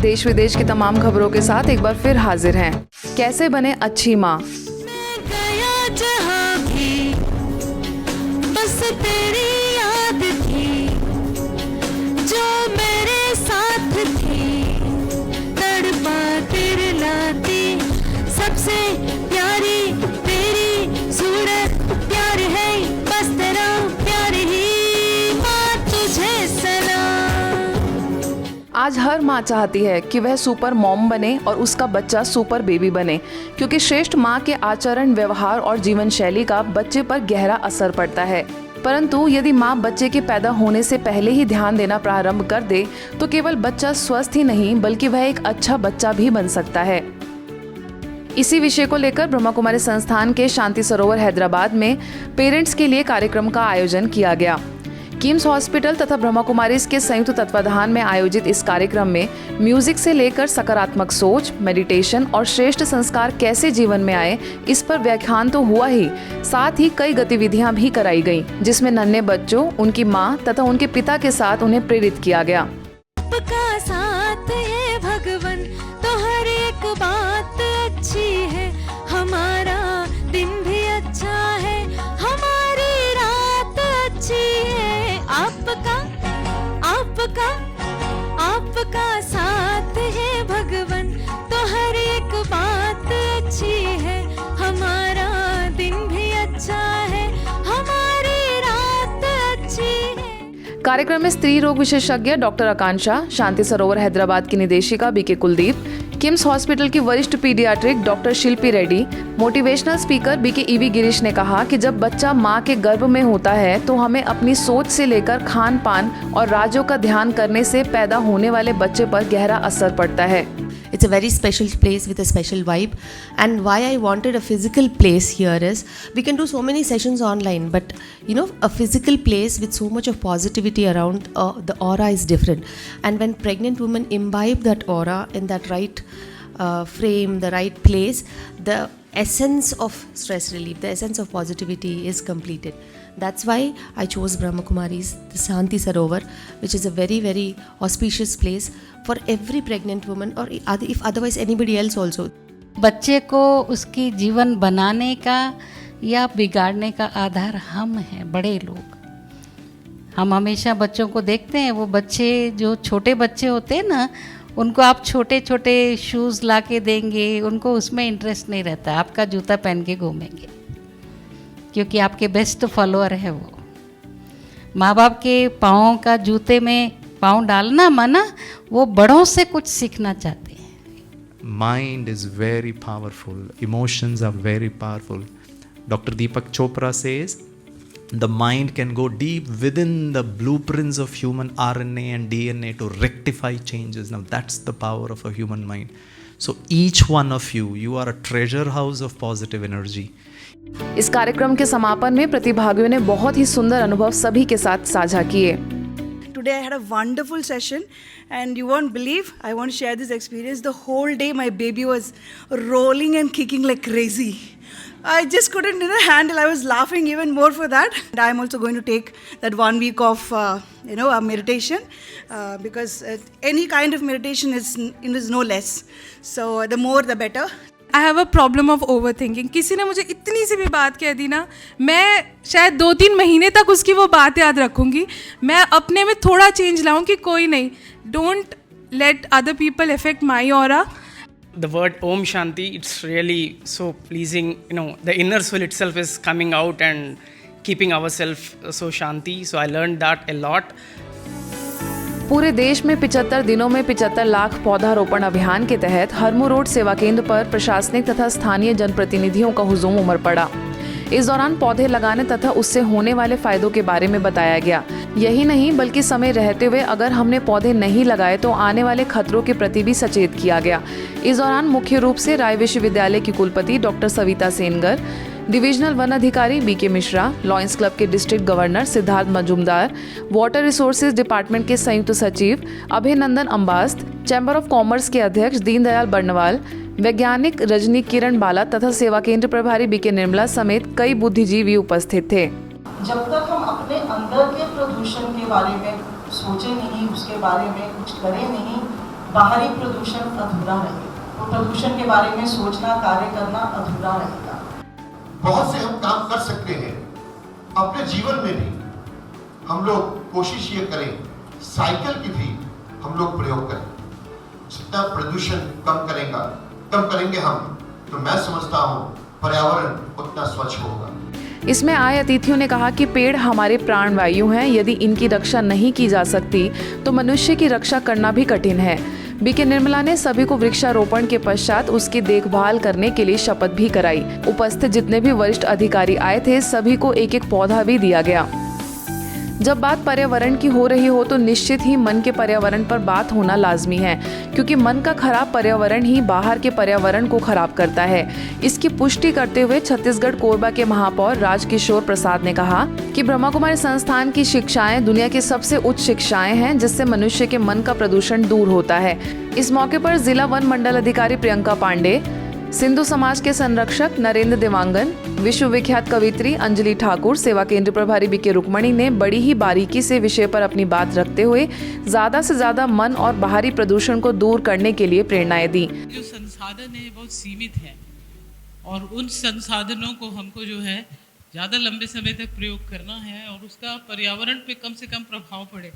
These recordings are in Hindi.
देश विदेश की तमाम खबरों के साथ एक बार फिर हाजिर हैं। कैसे बने अच्छी माँ। बस तेरी याद थी जो मेरे साथ थी, तड़पाती रुलाती सबसे प्यारी तेरी सूरत, प्यार है बस तेरा प्यार ही, माँ तुझे सलाम। आज हर माँ चाहती है कि वह सुपर मॉम बने और उसका बच्चा सुपर बेबी बने, क्योंकि श्रेष्ठ माँ के आचरण, व्यवहार और जीवन शैली का बच्चे पर गहरा असर पड़ता है। परंतु यदि माँ बच्चे के पैदा होने से पहले ही ध्यान देना प्रारंभ कर दे तो केवल बच्चा स्वस्थ ही नहीं बल्कि वह एक अच्छा बच्चा भी बन सकता है। इसी विषय को लेकर ब्रह्मा कुमारी संस्थान के शांति सरोवर हैदराबाद में पेरेंट्स के लिए कार्यक्रम का आयोजन किया गया। किम्स हॉस्पिटल तथा ब्रह्मा कुमारीज के संयुक्त तत्वाधान में आयोजित इस कार्यक्रम में म्यूजिक से लेकर सकारात्मक सोच, मेडिटेशन और श्रेष्ठ संस्कार कैसे जीवन में आए, इस पर व्याख्यान तो हुआ ही, साथ ही कई गतिविधियां भी कराई गईं, जिसमें नन्हे बच्चों, उनकी मां तथा उनके पिता के साथ उन्हें प्रेरित किया गया। आपका साथ है भगवान, तो हर एक बात अच्छी है, हमारा दिन भी अच्छा है, हमारी रात अच्छी है। आपका साथ है भगवान, तो हर एक बात अच्छी है, हमारा दिन भी अच्छा है, हमारी रात अच्छी है। कार्यक्रम में स्त्री रोग विशेषज्ञ डॉक्टर आकांक्षा, शांति सरोवर हैदराबाद की निदेशिका बीके कुलदीप, किम्स हॉस्पिटल की वरिष्ठ paediatric doctor Shilpi Reddy, motivational speaker BK EV Girish ने कहा कि जब बच्चा मां के गर्भ में होता है तो हमें अपनी सोच से लेकर खान पान और राज्यों का ध्यान करने से पैदा होने वाले बच्चे पर गहरा असर पड़ता है। It's a very special place with a special vibe, and why I wanted a physical place here is we can do so many sessions online, but a physical place with so much of positivity around, the aura is different, and when pregnant women imbibe that aura in that right frame, the right place, the essence of stress relief, the essence of positivity is completed. That's why I chose Brahma Kumari's, the Shanti Sarovar, which is a very, very auspicious place for every pregnant woman, or if otherwise anybody else also. बच्चे को उसकी जीवन बनाने का या बिगाड़ने का आधार हम हैं, बड़े लोग। हम हमेशा बच्चों को देखते हैं, वो बच्चे जो छोटे बच्चे होते हैं ना, उनको आप छोटे छोटे शूज़ ला के देंगे, उनको उसमें इंटरेस्ट नहीं रहता, आपका जूता पहन के घूमेंगे क्योंकि आपके बेस्ट फॉलोअर है वो। माँ बाप के पाँव का जूते में पाँव डालना माना, वो बड़ों से कुछ सीखना चाहते हैं। Mind is very powerful. Emotions are very powerful. Dr. Deepak Chopra says the mind can go deep within the blueprints of human RNA and DNA to rectify changes. Now that's the power of a human mind. So each one of you are a treasure house of positive energy. इस कार्यक्रम के समापन में प्रतिभागियों ने बहुत ही सुंदर अनुभव सभी के साथ साझा किए। Today I had a wonderful session, and you won't believe, I want to share this experience. The whole day my baby was rolling and kicking like crazy. I just couldn't handle. I was laughing even more for that. And I'm also going to take that 1 week of a meditation, because any kind of meditation is no less. So the more the better. I have a problem of over thinking. किसी ने मुझे इतनी सी भी बात कह दी ना, मैं शायद 2-3 महीने तक उसकी वो बात याद रखूँगी। मैं अपने में थोड़ा चेंज लाऊँ कि कोई नहीं, don't let other people affect my aura. The word Om Shanti, it's really so pleasing. The inner soul itself is coming out and keeping ourselves so Shanti. So I learned that a lot. पूरे देश में 75 दिनों में 75 लाख पौधारोपण अभियान के तहत हरमू रोड सेवा केंद्र पर प्रशासनिक तथा स्थानीय जनप्रतिनिधियों का हुजूम उमड़ पड़ा। इस दौरान पौधे लगाने तथा उससे होने वाले फायदों के बारे में बताया गया। यही नहीं बल्कि समय रहते हुए अगर हमने पौधे नहीं लगाए तो आने वाले खतरों के प्रति भी सचेत किया गया। इस दौरान मुख्य रूप से राय विश्वविद्यालय की कुलपति doctor Savita Sengar, divisional one अधिकारी बीके मिश्रा, लॉयंस क्लब के district governor Siddharth Majumdar, water resources department के संयुक्त सचिव अभिनंदन अंबास्त, चैम्बर ऑफ कॉमर्स के अध्यक्ष दीनदयाल बर्नवाल, वैज्ञानिक रजनी किरण बाला तथा सेवा केंद्र प्रभारी बीके निर्मला समेत कई बुद्धिजीवी उपस्थित थे। जब तक हम अपने अंदर के प्रदूषण के बारे में सोचें नहीं, उसके बारे में कुछ करें नहीं, बाहरी प्रदूषण अधूरा रहेगा, तो प्रदूषण के बारे में सोचना, कार्य करना अधूरा रहेगा। बहुत से हम काम कर सकते हैं अपने जीवन में भी। हम लोग कोशिश ये करें साइकिल की भी हम लोग प्रयोग करें। जितना प्रदूषण कम करेंगे हम, तो मैं समझता हूँ पर्यावरण उतना स्वच्छ होगा। इसमें आए अतिथियों ने कहा कि पेड़ हमारे प्राणवायु हैं, यदि इनकी रक्षा नहीं की जा सकती तो मनुष्य की रक्षा करना भी कठिन है। बीके निर्मला ने सभी को वृक्षारोपण के पश्चात उसकी देखभाल करने के लिए शपथ भी कराई। उपस्थित जितने भी वरिष्ठ अधिकारी आए थे सभी को एक एक पौधा भी दिया गया। जब बात पर्यावरण की हो रही हो तो निश्चित ही मन के पर्यावरण पर बात होना लाजमी है, क्योंकि मन का खराब पर्यावरण ही बाहर के पर्यावरण को खराब करता है। इसकी पुष्टि करते हुए छत्तीसगढ़ कोरबा के महापौर राजकिशोर प्रसाद ने कहा कि ब्रह्मा कुमारी संस्थान की शिक्षाएं दुनिया की सबसे उच्च शिक्षाएं हैं, जिससे मनुष्य के मन का प्रदूषण दूर होता है। इस मौके पर जिला वन मंडल अधिकारी प्रियंका पांडे, सिंधु समाज के संरक्षक नरेंद्र देवांगन, विश्व विख्यात कवित्री अंजलि ठाकुर, सेवा केंद्र प्रभारी बीके रुक्मणी ने बड़ी ही बारीकी से विषय पर अपनी बात रखते हुए ज्यादा से ज्यादा मन और बाहरी प्रदूषण को दूर करने के लिए प्रेरणाएं दी। जो संसाधन है बहुत सीमित है और उन संसाधनों को हमको जो है ज़्यादा लंबे समय तक प्रयोग करना है और उसका पर्यावरण पे कम से कम प्रभाव पड़े,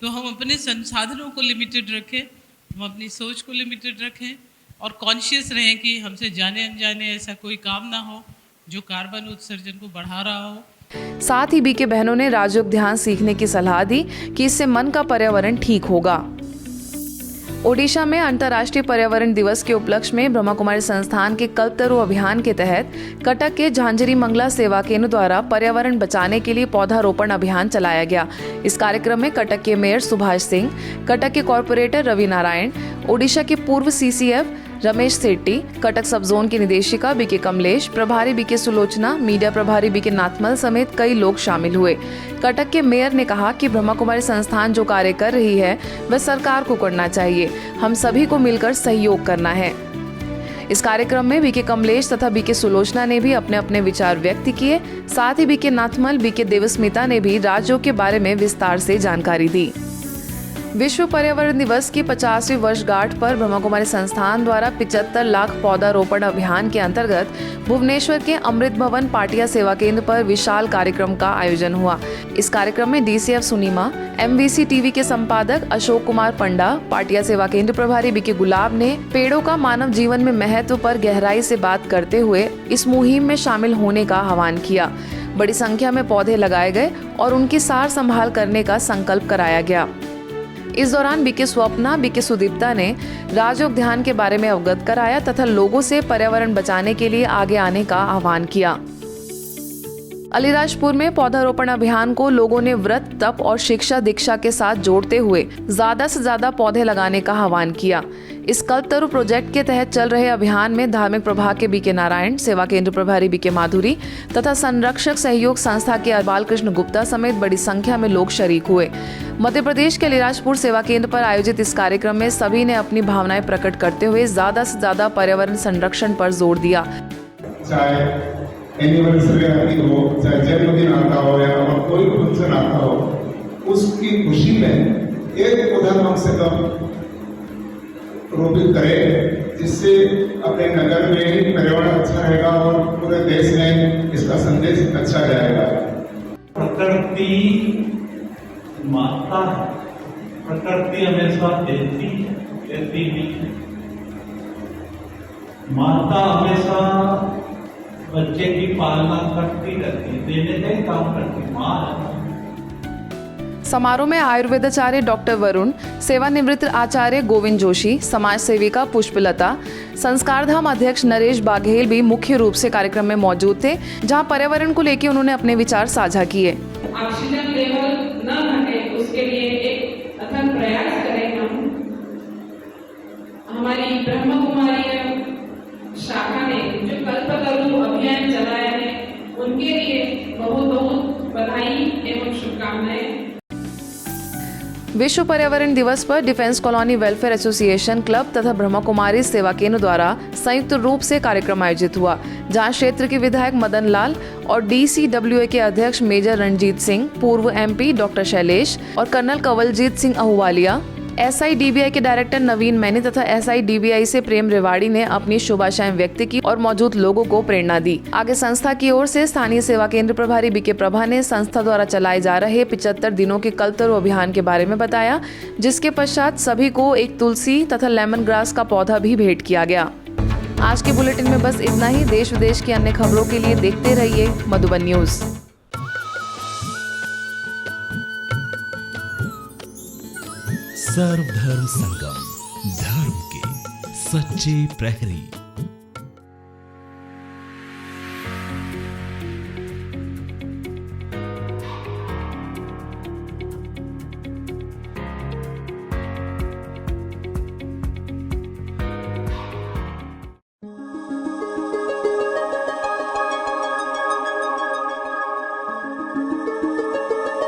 तो हम अपने संसाधनों को लिमिटेड रखें, हम अपनी सोच को लिमिटेड रखें और कॉन्शियस रहें कि हमसे जाने अनजाने ऐसा कोई काम ना हो जो कार्बन उत्सर्जन को बढ़ा रहा हो। साथ ही बीके बहनों ने राजयोग ध्यान सीखने की सलाह दी कि इससे मन का पर्यावरण ठीक होगा। ओडिशा में अंतर्राष्ट्रीय पर्यावरण दिवस के उपलक्ष्य में ब्रह्मा कुमारी संस्थान के कल्पतरु अभियान के तहत कटक के झांझरी मंगला सेवा केंद्र द्वारा पर्यावरण बचाने के लिए पौधारोपण अभियान चलाया गया। इस कार्यक्रम में कटक के मेयर सुभाष सिंह, कटक के कॉर्पोरेटर रवि नारायण, ओडिशा के पूर्व CCF रमेश सेट्टी, कटक सब जोन की निदेशिका बीके कमलेश, प्रभारी बीके सुलोचना, मीडिया प्रभारी बीके नाथमल समेत कई लोग शामिल हुए। कटक के मेयर ने कहा कि ब्रह्मा कुमारी संस्थान जो कार्य कर रही है वह सरकार को करना चाहिए, हम सभी को मिलकर सहयोग करना है। इस कार्यक्रम में बीके कमलेश तथा बीके सुलोचना ने भी अपने अपने विचार व्यक्त किए। साथ ही बीके नाथमल, बीके देवस्मिता ने भी राजयोग के बारे में विस्तार से जानकारी दी। विश्व पर्यावरण दिवस की 50वीं वर्षगांठ पर ब्रह्मा कुमारी संस्थान द्वारा 75 लाख पौधारोपण अभियान के अंतर्गत भुवनेश्वर के अमृत भवन पाटिया सेवा केंद्र पर विशाल कार्यक्रम का आयोजन हुआ। इस कार्यक्रम में DCF सुनीमा, MVC टीवी के संपादक अशोक कुमार पंडा, पाटिया सेवा केंद्र प्रभारी बीके गुलाब ने पेड़ों का मानव जीवन में महत्व पर गहराई से बात करते हुए इस मुहिम में शामिल होने का आह्वान किया। बड़ी संख्या में पौधे लगाए गए और उनकी सार संभाल करने का संकल्प कराया गया। इस दौरान बीके स्वप्ना, बीके सुदीप्ता ने राजयोग ध्यान के बारे में अवगत कराया तथा लोगों से पर्यावरण बचाने के लिए आगे आने का आह्वान किया। अलीराजपुर में पौधारोपण अभियान को लोगों ने व्रत, तप और शिक्षा दीक्षा के साथ जोड़ते हुए ज्यादा से ज्यादा पौधे लगाने का आह्वान किया। इस कल्पतरु प्रोजेक्ट के तहत चल रहे अभियान में धार्मिक प्रभाग के बीके नारायण, सेवा केंद्र प्रभारी बीके माधुरी तथा संरक्षक सहयोग संस्था के बालकृष्ण गुप्ता समेत बड़ी संख्या में लोग शरीक हुए। मध्य प्रदेश के अलीराजपुर सेवा केंद्र पर आयोजित इस कार्यक्रम में सभी ने अपनी भावनाएं प्रकट करते हुए ज्यादा से ज्यादा पर्यावरण संरक्षण पर जोर दिया। एनिवर्सरी हो, चाहे जन्मदिन आता हो या और कोई फंक्शन आता हो, उसकी खुशी में एक पौधा कम से कम रोपित करें, जिससे अपने नगर में पर्यावरण अच्छा रहेगा और पूरे देश में इसका संदेश अच्छा जाएगा। प्रकृति माता है, प्रकृति हमेशा देती है, देती नहीं है। माता हमेशा बच्चे की पालना करती रहती, देने का ही काम करती माँ है। समारोह में आयुर्वेदाचार्य डॉक्टर वरुण, सेवानिवृत्त आचार्य गोविंद जोशी, समाज सेविका पुष्पलता, संस्कारधाम अध्यक्ष नरेश बाघेल भी मुख्य रूप से कार्यक्रम में मौजूद थे, जहां पर्यावरण को लेकर उन्होंने अपने विचार साझा किए। ऑक्सीजन लेवल न घटे उसके लिए एक अथक प्रयास करें हम। हमारी ब्रह्म कुमारी शाखा ने जो कल्पतरु अभियान चलाया है, उनके लिए बहुत बहुत बधाई एवं शुभकामनाएं। विश्व पर्यावरण दिवस पर defence colony welfare association club तथा ब्रह्मा कुमारी सेवा केंद्र द्वारा संयुक्त रूप से कार्यक्रम आयोजित हुआ, जहां क्षेत्र के विधायक मदन लाल और DCWA के अध्यक्ष मेजर रणजीत सिंह, पूर्व MP डॉक्टर शैलेश और कर्नल कंवलजीत सिंह अहुवालिया, SIDBI के डायरेक्टर नवीन मैनी तथा SIDBI से प्रेम रेवाड़ी ने अपनी शुभाशयें व्यक्त की और मौजूद लोगों को प्रेरणा दी। आगे संस्था की ओर से स्थानीय सेवा केंद्र प्रभारी BK प्रभा ने संस्था द्वारा चलाए जा रहे 75 दिनों के कल्पतरु अभियान के बारे में बताया, जिसके पश्चात सभी को एक तुलसी तथा लेमन ग्रास का पौधा भी भेंट किया गया। आज के बुलेटिन में बस इतना ही। देश विदेश की अन्य खबरों के लिए देखते रहिए मधुबन न्यूज। सर्वधर्म संगम, धर्म के सच्चे प्रहरी।